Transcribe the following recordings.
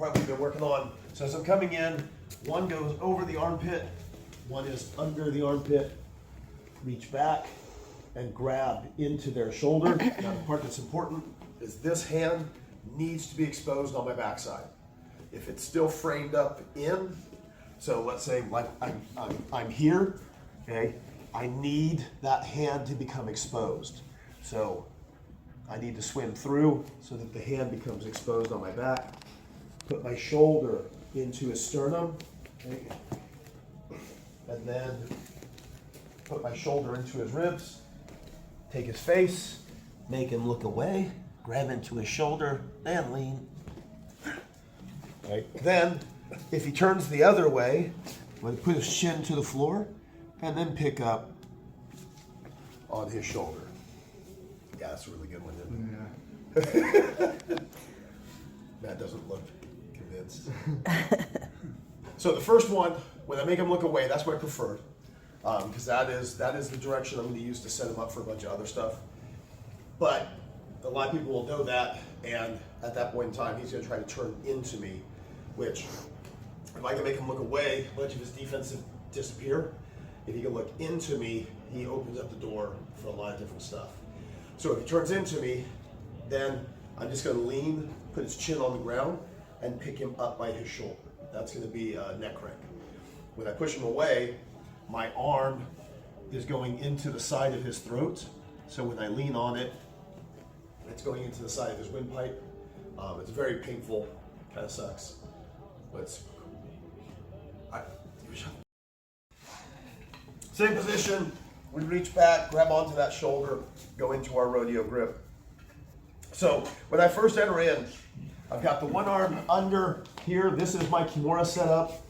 part we've been working on. So as I'm coming in, one goes over the armpit, one is under the armpit. Reach back and grab into their shoulder. Now the part that's important is this hand needs to be exposed on my backside. If it's still framed up in, so let's say like I'm here, okay, I need that hand to become exposed. So I need to swim through so that the hand becomes exposed on my back. Put my shoulder into his sternum, okay, and then put my shoulder into his ribs, take his face, make him look away, grab into his shoulder, then lean. Right. Then, if he turns the other way, I'm going to put his chin to the floor and then pick up on his shoulder. Yeah, that's a really good one, isn't it? Matt doesn't look convinced. So the first one, when I make him look away, that's my preferred. Because that is the direction I'm going to use to set him up for a bunch of other stuff. But a lot of people will know that, and at that point in time, he's going to try to turn into me, which, if I can make him look away, much of his defense disappear. If he can look into me, he opens up the door for a lot of different stuff. So if he turns into me, then I'm just going to lean, put his chin on the ground, and pick him up by his shoulder. That's going to be a neck crank. When I push him away, my arm is going into the side of his throat. So when I lean on it, it's going into the side of his windpipe. It's very painful, kind of sucks, but it's cool. All right. Same position, we reach back, grab onto that shoulder, go into our rodeo grip. So when I first enter in, I've got the one arm under here. This is my Kimura setup.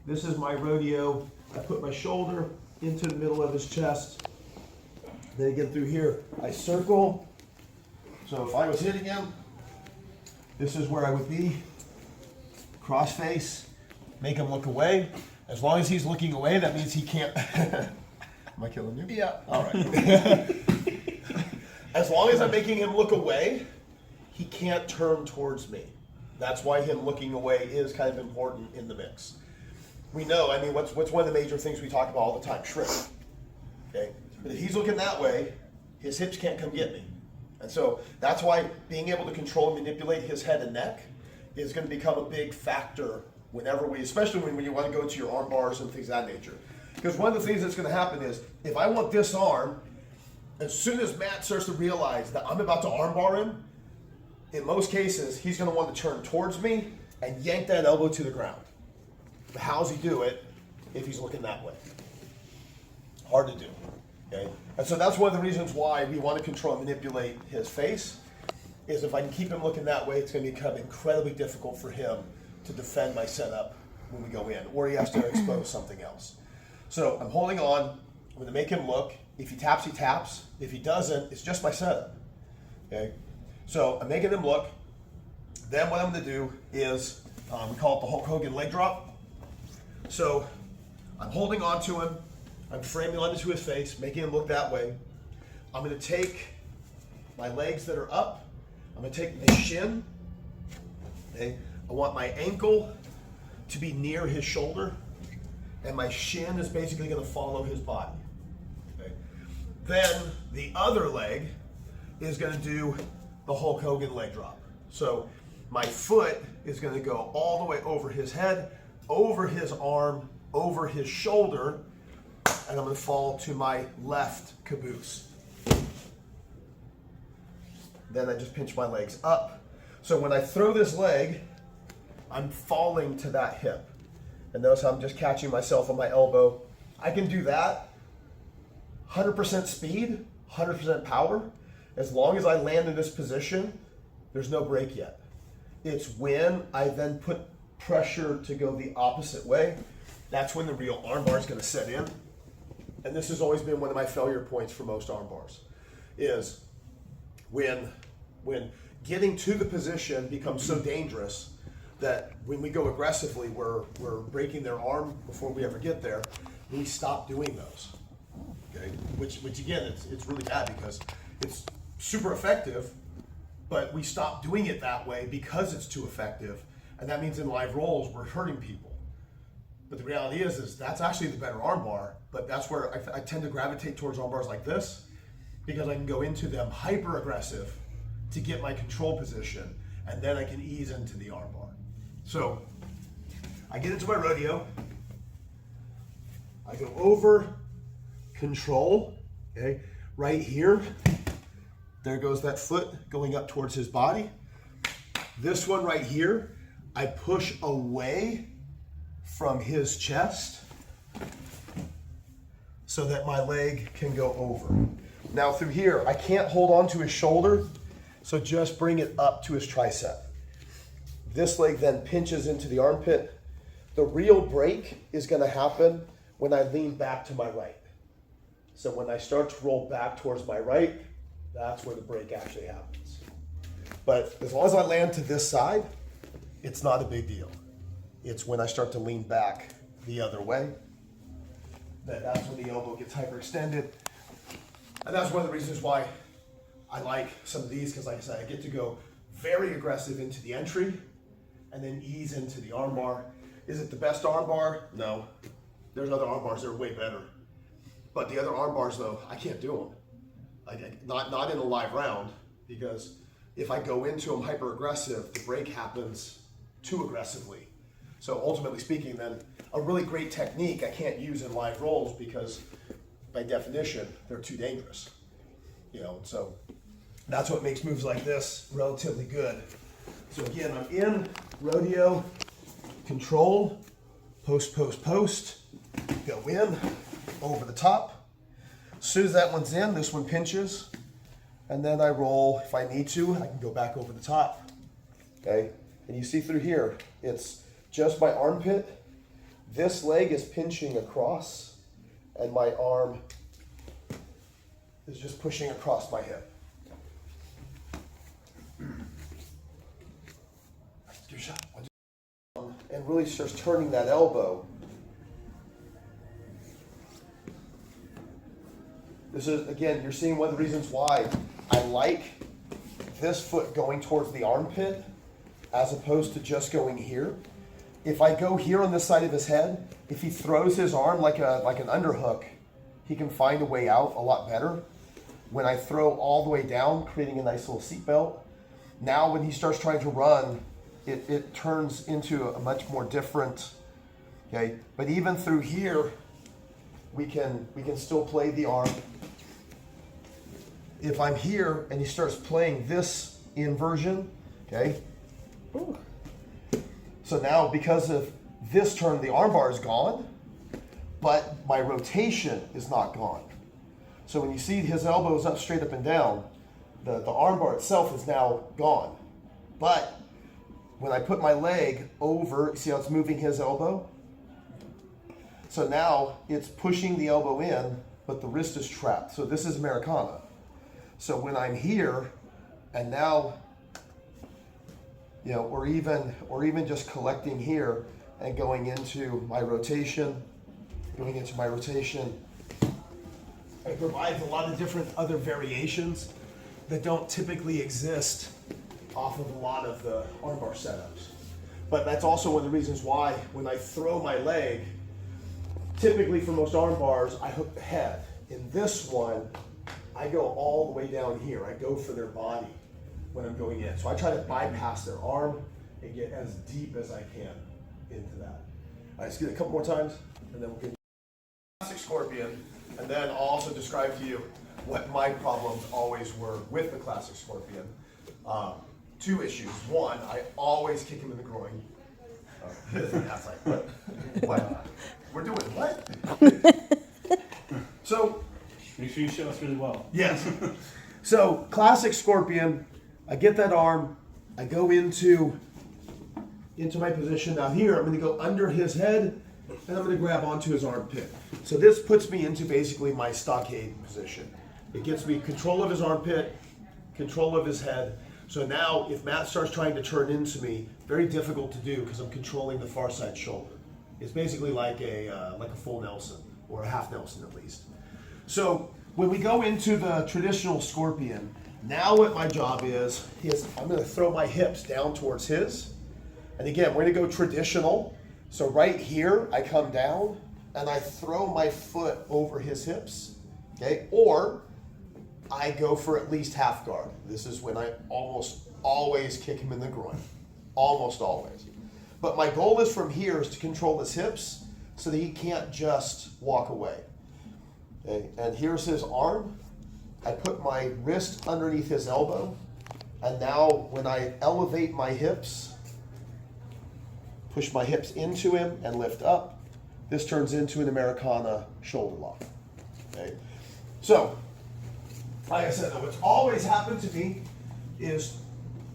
This is my rodeo. I put my shoulder into the middle of his chest. Then again through here, I circle. So if I was hitting him, this is where I would be. Cross face, make him look away. As long as he's looking away, that means he can't. Am I killing you? Yeah. All right. As long as I'm making him look away, he can't turn towards me. That's why him looking away is kind of important in the mix. We know, I mean, what's one of the major things we talk about all the time? Shrimp. Okay? But if he's looking that way, his hips can't come get me. And so that's why being able to control and manipulate his head and neck is going to become a big factor whenever we, especially when you want to go into your arm bars and things of that nature. Because one of the things that's going to happen is, if I want this arm, as soon as Matt starts to realize that I'm about to arm bar him, in most cases, he's going to want to turn towards me and yank that elbow to the ground. But how does he do it if he's looking that way? Hard to do. Okay? And so that's one of the reasons why we want to control and manipulate his face, is if I can keep him looking that way, it's going to become incredibly difficult for him to defend my setup when we go in, or he has to expose something else. So I'm holding on. I'm going to make him look. If he taps, he taps. If he doesn't, it's just my setup. Okay? So I'm making him look. Then what I'm going to do is, we call it the Hulk Hogan leg drop. So I'm holding on to him. I'm framing onto his face, making him look that way. I'm going to take my legs that are up. I'm going to take my shin. Okay? I want my ankle to be near his shoulder, and my shin is basically going to follow his body. Okay? Then the other leg is going to do the Hulk Hogan leg drop. So my foot is going to go all the way over his head, over his arm, over his shoulder, and I'm going to fall to my left caboose. Then I just pinch my legs up. So when I throw this leg, I'm falling to that hip. And notice how I'm just catching myself on my elbow. I can do that 100% speed, 100% power. As long as I land in this position, there's no break yet. It's when I then put pressure to go the opposite way, that's when the real arm bar is going to set in. And this has always been one of my failure points for most arm bars, is when getting to the position becomes so dangerous that when we go aggressively, we're breaking their arm before we ever get there. We stop doing those. Okay, which again, it's really bad because it's super effective, but we stop doing it that way because it's too effective. And that means in live rolls, we're hurting people. But the reality is that's actually the better arm bar, but that's where I tend to gravitate towards arm bars like this, because I can go into them hyper aggressive to get my control position, and then I can ease into the arm bar. So I get into my rodeo, I go over, control, okay, right here, there goes that foot going up towards his body. This one right here, I push away from his chest so that my leg can go over. Now through here, I can't hold on to his shoulder, so just bring it up to his tricep. This leg then pinches into the armpit. The real break is gonna happen when I lean back to my right. So when I start to roll back towards my right, that's where the break actually happens. But as long as I land to this side, it's not a big deal. It's when I start to lean back the other way, that's when the elbow gets hyperextended. And that's one of the reasons why I like some of these, because like I said, I get to go very aggressive into the entry and then ease into the arm bar. Is it the best arm bar? No. There's other arm bars that are way better. But the other arm bars though, I can't do them. Not in a live round, because if I go into them hyper aggressive, the break happens too aggressively. So ultimately speaking then, a really great technique I can't use in live rolls because by definition, they're too dangerous. You know, so that's what makes moves like this relatively good. So again, I'm in, rodeo, control, post, post, post, go in, over the top. As soon as that one's in, this one pinches, and then I roll. If I need to, I can go back over the top, okay? And you see through here, it's just my armpit. This leg is pinching across, and my arm is just pushing across my hip. Give it a shot. And really starts turning that elbow. This is, again, you're seeing one of the reasons why I like this foot going towards the armpit as opposed to just going here. If I go here on this side of his head, if he throws his arm like an underhook, he can find a way out a lot better. When I throw all the way down, creating a nice little seatbelt, now when he starts trying to run, it turns into a much more different, okay? But even through here, we can still play the arm. If I'm here and he starts playing this inversion, okay? Ooh. So now because of this turn, the arm bar is gone, but my rotation is not gone. So when you see his elbows up, straight up and down, the arm bar itself is now gone. But when I put my leg over, see how it's moving his elbow? So now it's pushing the elbow in, but the wrist is trapped. So this is Americana. So when I'm here, and now, you know, or even just collecting here and going into my rotation, it provides a lot of different other variations that don't typically exist off of a lot of the armbar setups. But that's also one of the reasons why when I throw my leg, typically for most arm bars, I hook the head. In this one, I go all the way down here. I go for their body when I'm going in. So I try to bypass their arm and get as deep as I can into that. All right, let's get it a couple more times, and then we'll get classic scorpion. And then I'll also describe to you what my problems always were with the classic scorpion. Two issues. One, I always kick him in the groin. That's like, what? We're doing what? So, make sure you show us really well. Yes. So, classic scorpion, I get that arm, I go into my position. Now here, I'm gonna go under his head, and I'm gonna grab onto his armpit. So this puts me into basically my stockade position. It gets me control of his armpit, control of his head. So now, if Matt starts trying to turn into me, very difficult to do because I'm controlling the far side shoulder. It's basically like a full Nelson, or a half Nelson at least. So when we go into the traditional scorpion, now what my job is I'm going to throw my hips down towards his, And again, we're gonna go traditional. So right here, I come down and I throw my foot over his hips, okay? Or I go for at least half guard. This is when I almost always kick him in the groin, almost always. But my goal is from here is to control his hips so that he can't just walk away. Okay? And here's his arm. I put my wrist underneath his elbow. And now when I elevate my hips, push my hips into him and lift up, this turns into an Americana shoulder lock. Okay? So, like I said, though, what's always happened to me is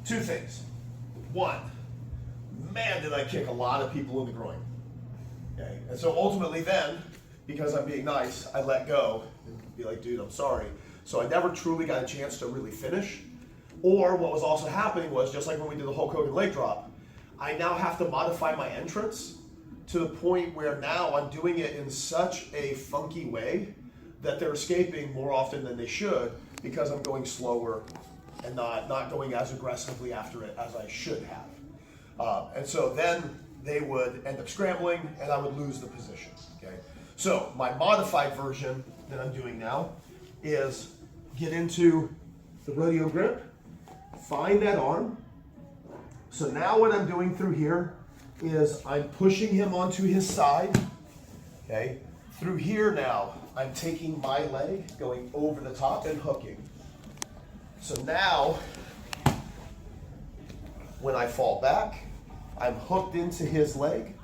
two things. One, man, did I kick a lot of people in the groin. Okay? And so ultimately then, because I'm being nice, I let go and be like, dude, I'm sorry. So I never truly got a chance to really finish. Or what was also happening was, just like when we did the Hulk Hogan leg drop, I now have to modify my entrance to the point where now I'm doing it in such a funky way that they're escaping more often than they should because I'm going slower and not going as aggressively after it as I should have. And so then they would end up scrambling and I would lose the position. Okay? So my modified version that I'm doing now is get into the rodeo grip, find that arm. So now what I'm doing through here is I'm pushing him onto his side. Okay? Through here now, I'm taking my leg, going over the top and hooking. So now, when I fall back, I'm hooked into his leg,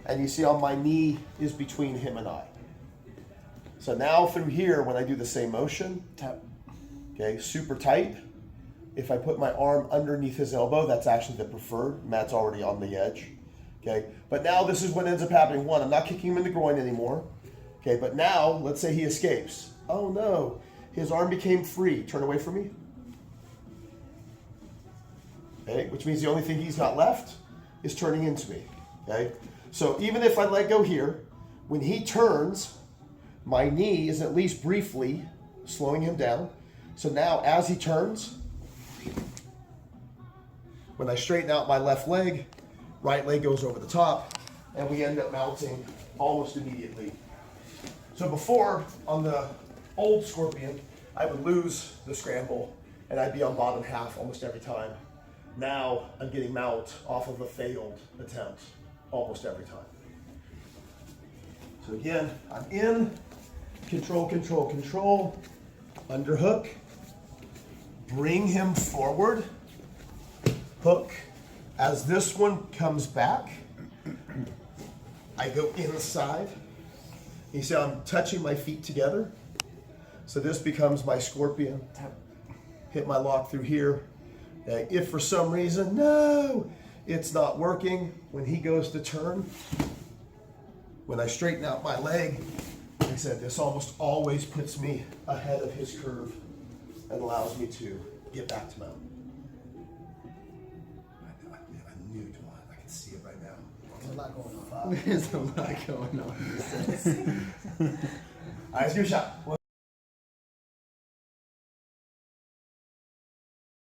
and you see how my knee is between him and I. So now through here, when I do the same motion, tap, okay, super tight. If I put my arm underneath his elbow, that's actually the preferred. Matt's already on the edge. Okay, but now this is what ends up happening. One, I'm not kicking him in the groin anymore. Okay, but now, let's say he escapes. Oh no, his arm became free. Turn away from me. Okay, which means the only thing he's got left is turning into me. Okay, so even if I let go here, when he turns, my knee is at least briefly slowing him down. So now as he turns, when I straighten out my left leg, right leg goes over the top, and we end up mounting almost immediately. So before, on the old Scorpion, I would lose the scramble, and I'd be on bottom half almost every time. Now, I'm getting mount off of a failed attempt almost every time. So again, I'm in, control, control, control, underhook, bring him forward, hook. As this one comes back, I go inside. You see I'm touching my feet together. So this becomes my Scorpion. Hit my lock through here. If for some reason, no, it's not working, when he goes to turn, when I straighten out my leg, like I said, this almost always puts me ahead of his curve and allows me to get back to mount. I knew I can see it right now. There's a lot going on. There's a lot going on. All right, let's give it a shot.